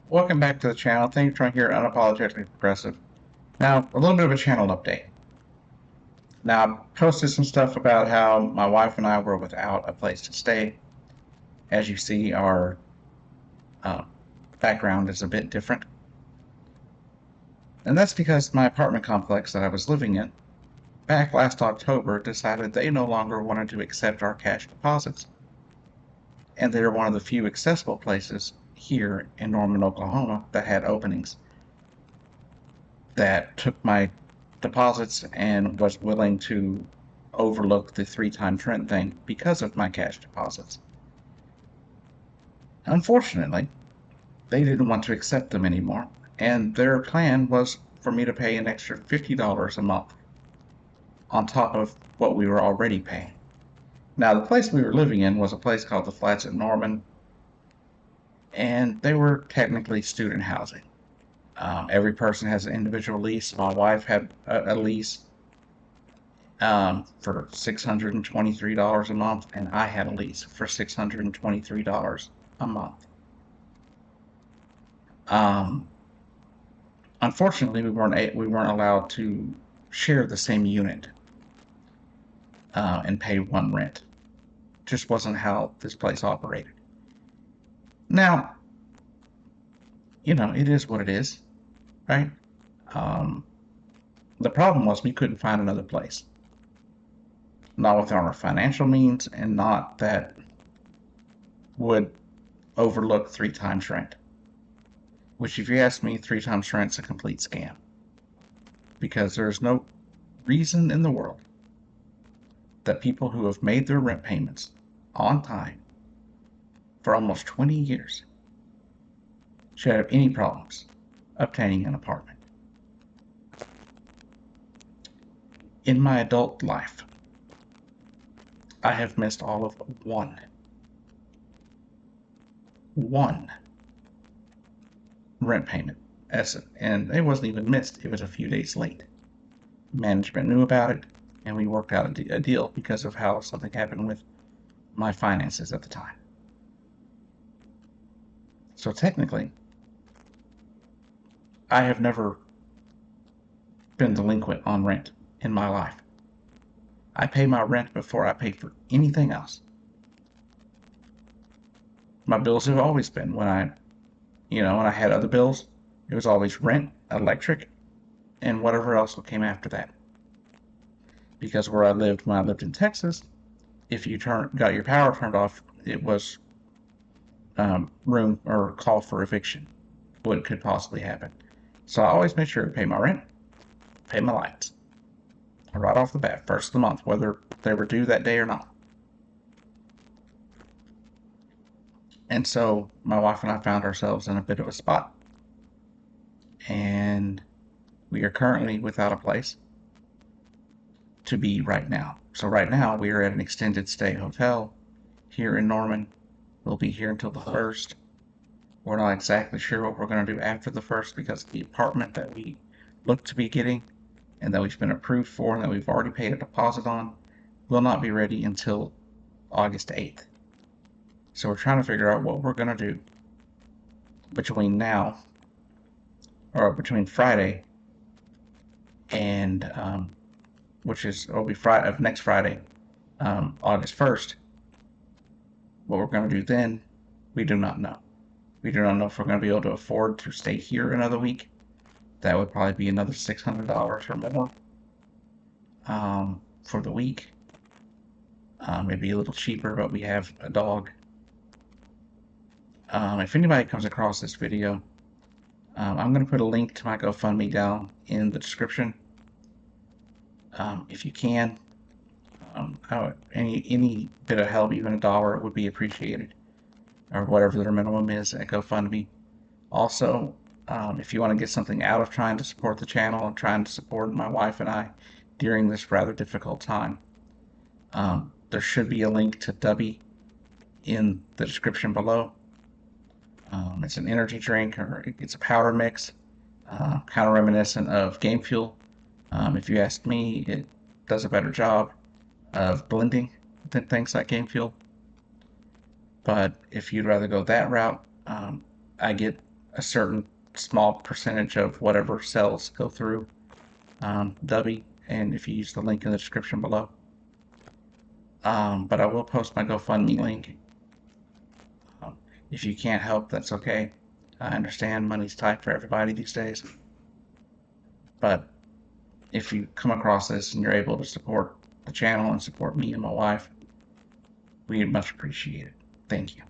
Welcome back to the channel. Thank you for here at Unapologetically Progressive. Now, a little bit of a channel update. Now, I posted some stuff about how my wife and I were without a place to stay. As you see, our uh, background is a bit different. And that's because my apartment complex that I was living in back last October decided they no longer wanted to accept our cash deposits. And they're one of the few accessible places here in Norman, Oklahoma that had openings that took my deposits and was willing to overlook the 3 times rent thing because of my cash deposits. Unfortunately, they didn't want to accept them anymore, and their plan was for me to pay an extra $50 a month on top of what we were already paying. Now, the place we were living in was a place called the Flats at Norman, and they were technically student housing. Every person has an individual lease. My wife had a lease for $623 a month, and I had a lease for $623 a month. Um, Unfortunately, we weren't allowed to share the same unit and pay one rent. Just wasn't how this place operated. Now, it is what it is, right? Um, the problem was we couldn't find another place, not within our financial means, and not that would overlook 3 times rent. Which, if you ask me, 3 times rent's a complete scam. Because there's no reason in the world that people who have made their rent payments on time for almost 20 years should have any problems obtaining an apartment. In my adult life, I have missed all of one rent payment. And it wasn't even missed, it was a few days late. Management knew about it, and we worked out a deal because of how something happened with my finances at the time. So technically, I have never been delinquent on rent in my life. I pay my rent before I pay for anything else. My bills have always been when I had other bills, it was always rent, electric, and whatever else came after that. Because where I lived when I lived in Texas, if you got your power turned off, it was room or call for eviction. What could possibly happen? So I always made sure to pay my rent, pay my lights, right off the bat, first of the month, whether they were due that day or not. And so my wife and I found ourselves in a bit of a spot, and we are currently without a place to be right now. So right now we are at an extended stay hotel here in Norman. We'll be here until the 1st. We're not exactly sure what we're going to do after the 1st because the apartment that we look to be getting and that we've been approved for and that we've already paid a deposit on will not be ready until August 8th. So we're trying to figure out what we're going to do between now, or between Friday and, will be Friday of next Friday, August 1st. What we're going to do then, we do not know. We do not know if we're going to be able to afford to stay here another week. That would probably be another $600 or more for the week. Maybe a little cheaper, but we have a dog. If anybody comes across this video, I'm going to put a link to my GoFundMe down in the description. If you can, any bit of help, even $1, would be appreciated, or whatever their minimum is at GoFundMe. Also, if you want to get something out of trying to support the channel and trying to support my wife and I during this rather difficult time, there should be a link to Dubby in the description below. It's an energy drink, or it's a powder mix, kind of reminiscent of Game Fuel. If you ask me, it does a better job of blending than things like Game Fuel. But if you'd rather go that route, I get a certain small percentage of whatever sales go through Dubby, and if you use the link in the description below. But I will post my GoFundMe link. Um, if you can't help, that's okay. I understand money's tight for everybody these days. But if you come across this and you're able to support the channel and support me and my wife, we'd much appreciate it. Thank you.